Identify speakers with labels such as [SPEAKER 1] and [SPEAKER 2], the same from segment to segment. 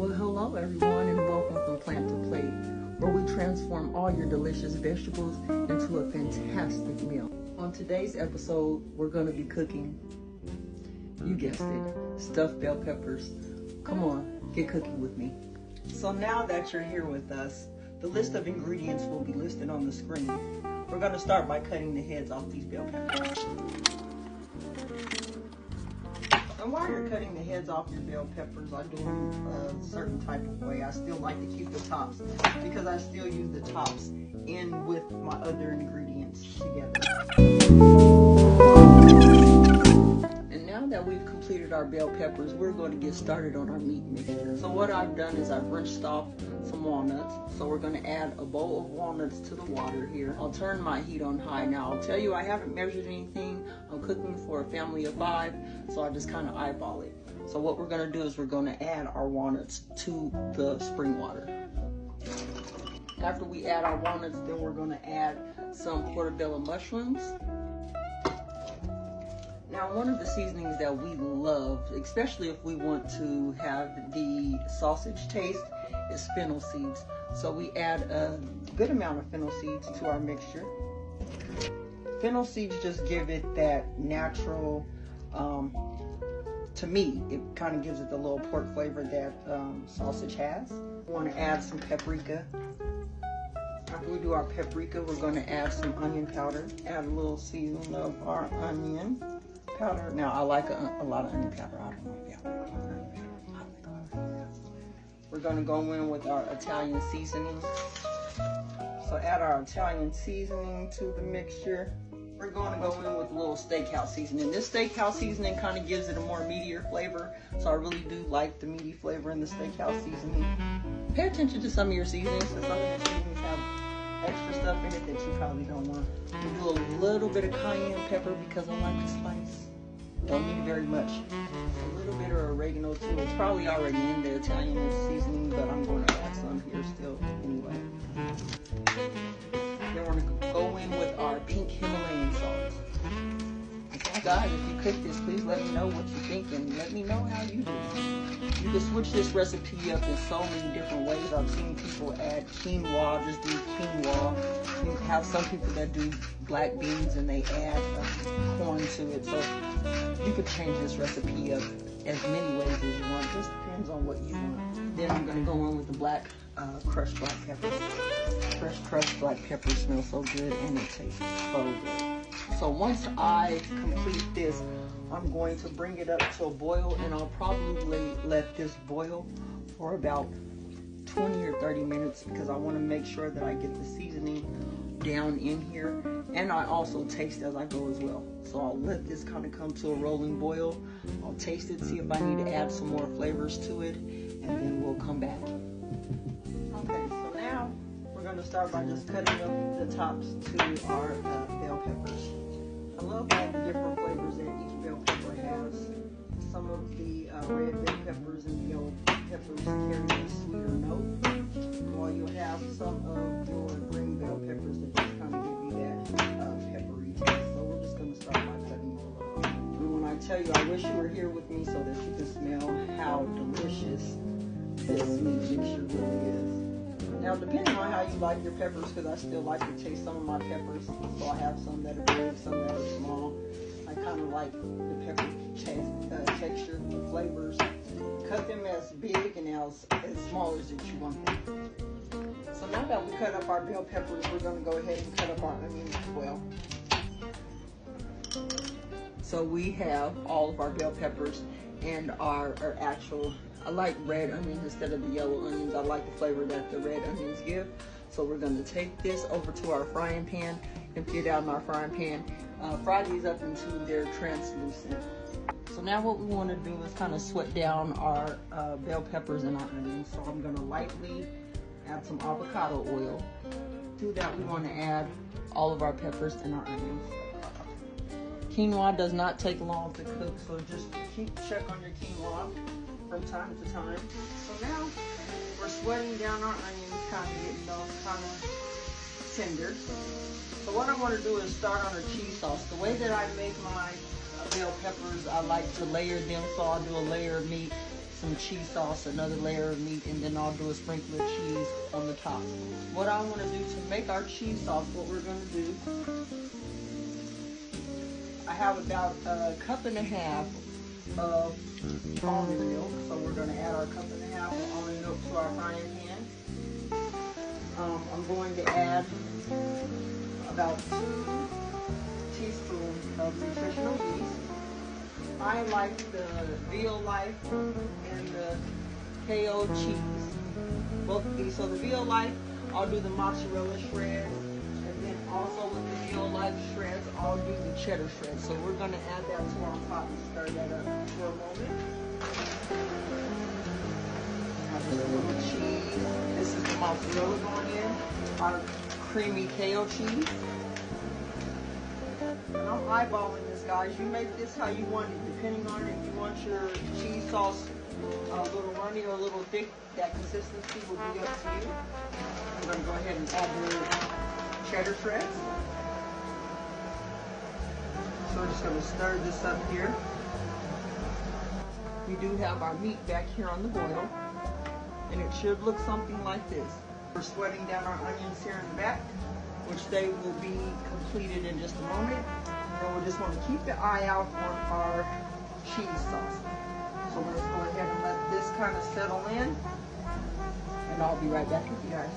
[SPEAKER 1] Well, hello everyone, and welcome from Plant to Plate, where we transform all your delicious vegetables into a fantastic meal. On today's episode, we're going to be cooking, you guessed it, stuffed bell peppers. Come on, get cooking with me. So now that you're here with us, the list of ingredients will be listed on the screen. We're going to start by cutting the heads off these bell peppers. And while you're cutting the heads off your bell peppers, I do them a certain type of way. I still like to keep the tops because I still use the tops in with my other ingredients together. And now that we've completed our bell peppers, we're going to get started on our meat mixture. So what I've done is I've rinsed off some walnuts. So we're going to add a bowl of walnuts to the water here. I'll turn my heat on high. Now I'll tell you I haven't measured anything. I'm cooking for a family of 5, so I just kind of eyeball it. So what we're going to do is we're going to add our walnuts to the spring water. After we add our walnuts, then we're going to add some portobello mushrooms. Now, one of the seasonings that we love, especially if we want to have the sausage taste, is fennel seeds. So we add a good amount of fennel seeds to our mixture. Fennel seeds just give it that natural, to me, it kind of gives it the little pork flavor that sausage has. We want to add some paprika. After we do our paprika, we're going to add some onion powder. Add a little seasoning of our onion powder. Now, I like a lot of onion powder. I don't know if y'all like onion powder. We're going to go in with our Italian seasoning. So add our Italian seasoning to the mixture. We're going to go in with a little steakhouse seasoning. This steakhouse seasoning kind of gives it a more meatier flavor. So I really do like the meaty flavor in the steakhouse seasoning. Pay attention to some of your seasonings, because some of your seasonings have extra stuff in it that you probably don't want. We do a little bit of cayenne pepper because I like the spice. Don't need very much. A little bit of oregano too. It's probably already in the Italian seasoning, but I'm going to add some here still anyway. Then we're going to go in with our pink Himalayan salt. Guys, if you cook this, please let me know what you think and let me know how you do it. You can switch this recipe up in so many different ways. I've seen people add quinoa, just do quinoa. You have some people that do black beans and they add corn to it. So you could change this recipe up as many ways as you want. It just depends on what you want. Then I'm going to go in with the black crushed black peppers. Fresh crushed black peppers smell so good and it tastes so good. So once I complete this, I'm going to bring it up to a boil, and I'll probably let this boil for about 20 or 30 minutes because I want to make sure that I get the seasoning down in here, and I also taste as I go as well. So I'll let this kind of come to a rolling boil. I'll taste it, see if I need to add some more flavors to it, and then we'll come back. Okay, so now we're going to start by just cutting up the tops to our bell peppers. I love all the different flavors that each bell pepper has. Some of the red bell peppers and the yellow peppers carry a sweeter note, while you'll have some of your green bell peppers that just kind of give you that peppery taste. So we're just going to start by cutting them up. And when I tell you, I wish you were here with me so that you can smell how delicious this meat mixture really is. Now, depending on how you like your peppers, because I still like to taste some of my peppers, so I have some that are big, some that are small. I kind of like the pepper texture, the flavors. Cut them as big and as small as you want them. So now that we cut up our bell peppers, we're going to go ahead and cut up our onions as well. So we have all of our bell peppers and our actual, I like red onions instead of the yellow onions. I like the flavor that the red onions give. So we're going to take this over to our frying pan, empty it out in our frying pan, fry these up until they're translucent. So now what we want to do is kind of sweat down our bell peppers and our onions. So I'm going to lightly add some avocado oil. To that we want to add all of our peppers and our onions. Quinoa does not take long to cook, so just keep check on your quinoa from time to time. So now we're sweating down our onions, kind of getting those kind of tender. So what I want to do is start on a cheese sauce. The way that I make my bell peppers, I like to layer them, so I'll do a layer of meat, some cheese sauce, another layer of meat, and then I'll do a sprinkle of cheese on the top. What I want to do to make our cheese sauce, what we're going to do, I have about a cup and a half of almond milk. So we're going to add our cup and a half of almond milk to our frying pan. I'm going to add about 2 teaspoons of nutritional yeast. I like the Veal Life and the KO cheese, both of these. So the Veal Life, I'll do the mozzarella shreds, and then also with the Veal Life shreds, I'll do the cheddar shreds. So we're going to add that to our pot and stir that up for a moment. Have a little cheese. This is the mozzarella going in, our creamy KO cheese. And I'm eyeballing this, guys. You make this how you want it, depending on if you want your cheese sauce a little runny or a little thick. That consistency will be up to you. I'm going to go ahead and add the cheddar shreds. So we're just going to stir this up here. We do have our meat back here on the boil, and it should look something like this. We're sweating down our onions here in the back, which they will be completed in just a moment. And we just want to keep the eye out on our cheese sauce. So let's go ahead and let this kind of settle in, and I'll be right back with you guys.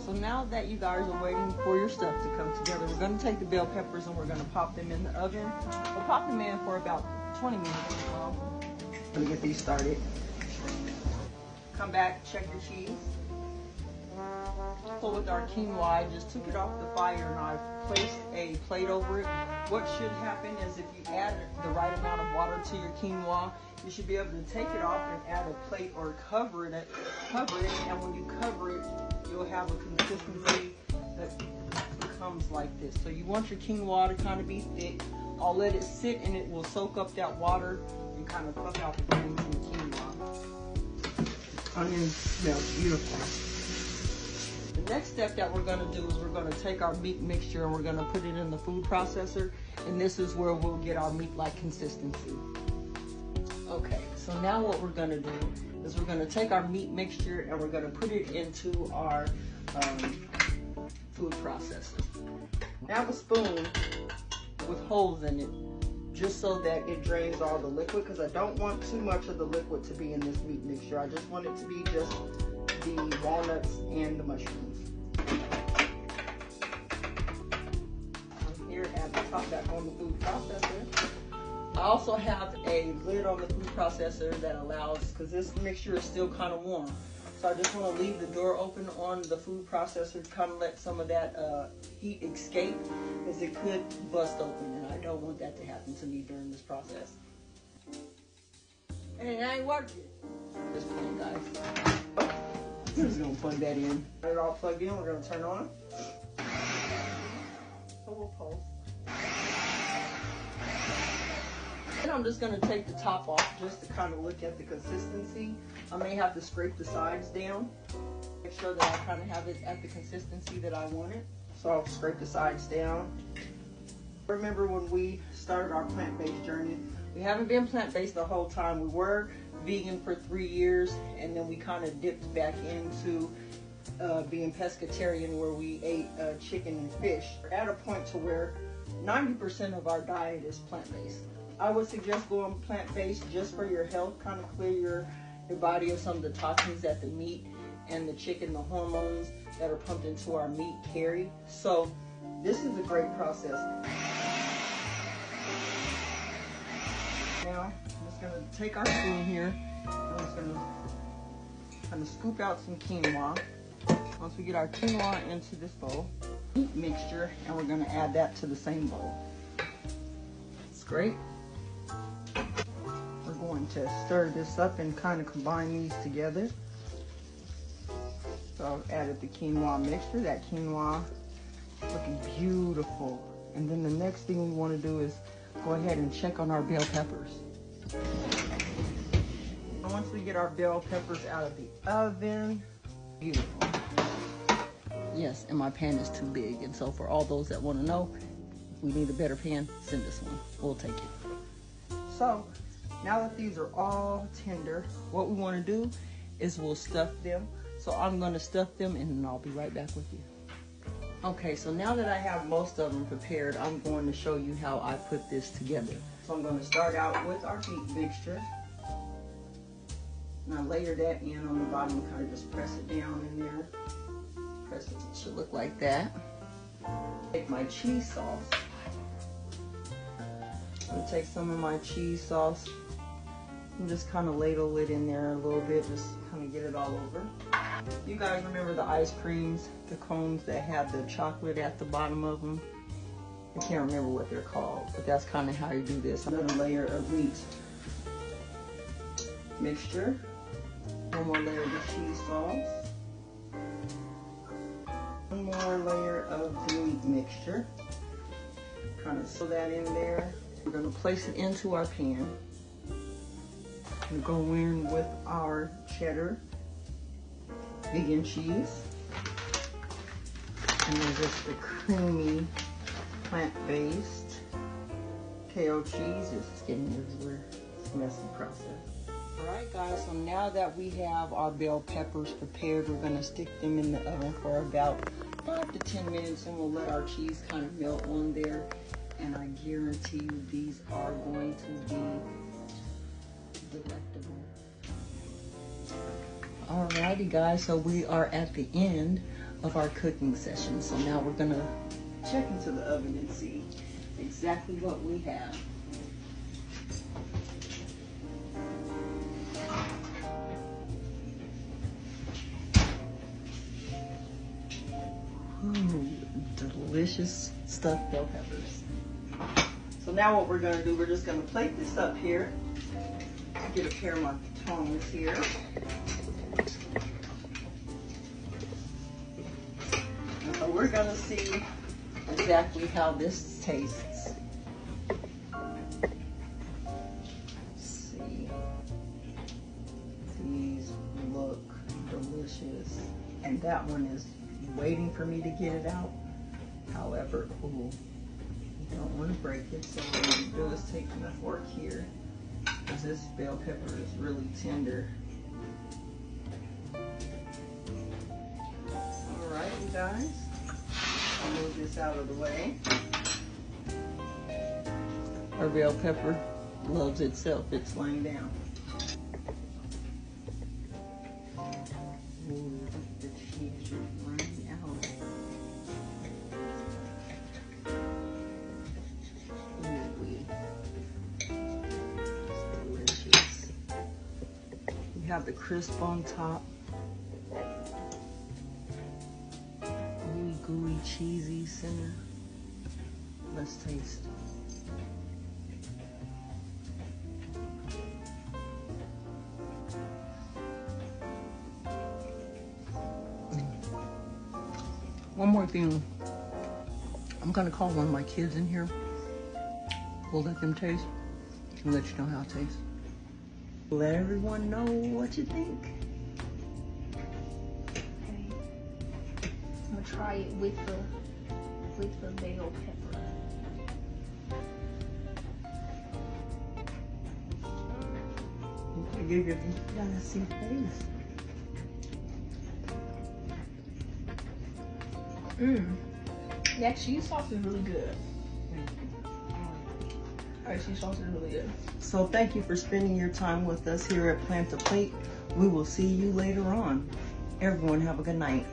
[SPEAKER 1] So now that you guys are waiting for your stuff to come together, we're going to take the bell peppers and we're going to pop them in the oven. We'll pop them in for about 20 minutes. Let me get these started. Come back, check your cheese. So with our quinoa, I just took it off the fire and I placed a plate over it. What should happen is if you add the right amount of water to your quinoa, you should be able to take it off and add a plate or cover it, and when you cover it, you'll have a consistency that becomes like this. So you want your quinoa to kind of be thick. I'll let it sit and it will soak up that water and kind of cook out the grains in the quinoa. Onions smell beautiful. The next step that we're going to do is we're going to take our meat mixture and we're going to put it in the food processor, and this is where we'll get our meat-like consistency. Okay, so now what we're going to do is we're going to take our meat mixture and we're going to put it into our food processor. Now have a spoon with holes in it, just so that it drains all the liquid, because I don't want too much of the liquid to be in this meat mixture. I just want it to be just the walnuts and the mushrooms. I'm here at the top back on the food processor. I also have a lid on the food processor that allows, because this mixture is still kind of warm, so I just want to leave the door open on the food processor to kind of let some of that heat escape, as it could bust open, and I don't want that to happen to me during this process. And it ain't working. Just playing, guys. We're just going to plug that in. Got it all plugged in. We're going to turn on. So we'll pulse. And I'm just going to take the top off just to kind of look at the consistency. I may have to scrape the sides down, make sure that I kind of have it at the consistency that I want it. So I'll scrape the sides down. Remember when we started our plant-based journey, we haven't been plant-based the whole time. We were vegan for 3 years, and then we kind of dipped back into being pescatarian, where we ate chicken and fish. We're at a point to where 90% of our diet is plant-based. I would suggest going plant-based just for your health, kind of clear your body of some of the toxins that the meat and the chicken, the hormones that are pumped into our meat carry. So this is a great process. Now, I'm just going to take our spoon here. I'm just going to kind of scoop out some quinoa. Once we get our quinoa into this bowl, meat mixture, and we're going to add that to the same bowl. It's great. We're going to stir this up and kind of combine these together. So I've added the quinoa mixture. That quinoa looking beautiful. And then the next thing we want to do is go ahead and check on our bell peppers. And once we get our bell peppers out of the oven, beautiful. Yes, and my pan is too big. And so for all those that want to know, if we need a better pan, send us one. We'll take it. So Now that these are all tender, what we want to do is we'll stuff them. So I'm going to stuff them and then I'll be right back with you. Okay, so now that I have most of them prepared, I'm going to show you how I put this together. So I'm going to start out with our beet mixture. And I layer that in on the bottom and kind of just press it down in there. Press it, it should look like that. Take my cheese sauce. I'm going to take some of my cheese sauce and just kind of ladle it in there a little bit, just kind of get it all over. You guys remember the ice creams, the cones that have the chocolate at the bottom of them? I can't remember what they're called, but that's kind of how you do this. Another layer of meat mixture. One more layer of the cheese sauce. One more layer of the meat mixture. Kind of sew that in there. We're going to place it into our pan. We go in with our cheddar vegan cheese, and then just the creamy plant-based KO cheese. It's getting everywhere. It's a messy process. Alright guys, so now that we have our bell peppers prepared, we're going to stick them in the oven for about 5 to 10 minutes, and we'll let our cheese kind of melt on there. And I guarantee you these are going to be delectable. Alrighty guys, so we are at the end of our cooking session. So now we're gonna check into the oven and see exactly what we have. Ooh, delicious stuffed bell peppers. So now what we're gonna do, we're just gonna plate this up here. Get a pair of my tongs here. And so we're gonna see exactly how this tastes. Let's see. These look delicious. And that one is waiting for me to get it out. However, ooh, you don't want to break it. So what you do is take my fork here, because this bell pepper is really tender. Alright, you guys, I'll move this out of the way. Our bell pepper loves itself. It's laying down. Ooh, the cheese is running out. Have the crisp on top, gooey, cheesy center. Let's taste. One more thing, I'm gonna call one of my kids in here. We'll let them taste and let you know how it tastes. Let everyone know what you think.
[SPEAKER 2] Okay. I'm gonna try it with the bell pepper.
[SPEAKER 1] You gotta see face.
[SPEAKER 2] That cheese sauce is really good. That cheese sauce is really good.
[SPEAKER 1] So thank you for spending your time with us here at Plant to Plate. We will see you later on. Everyone have a good night.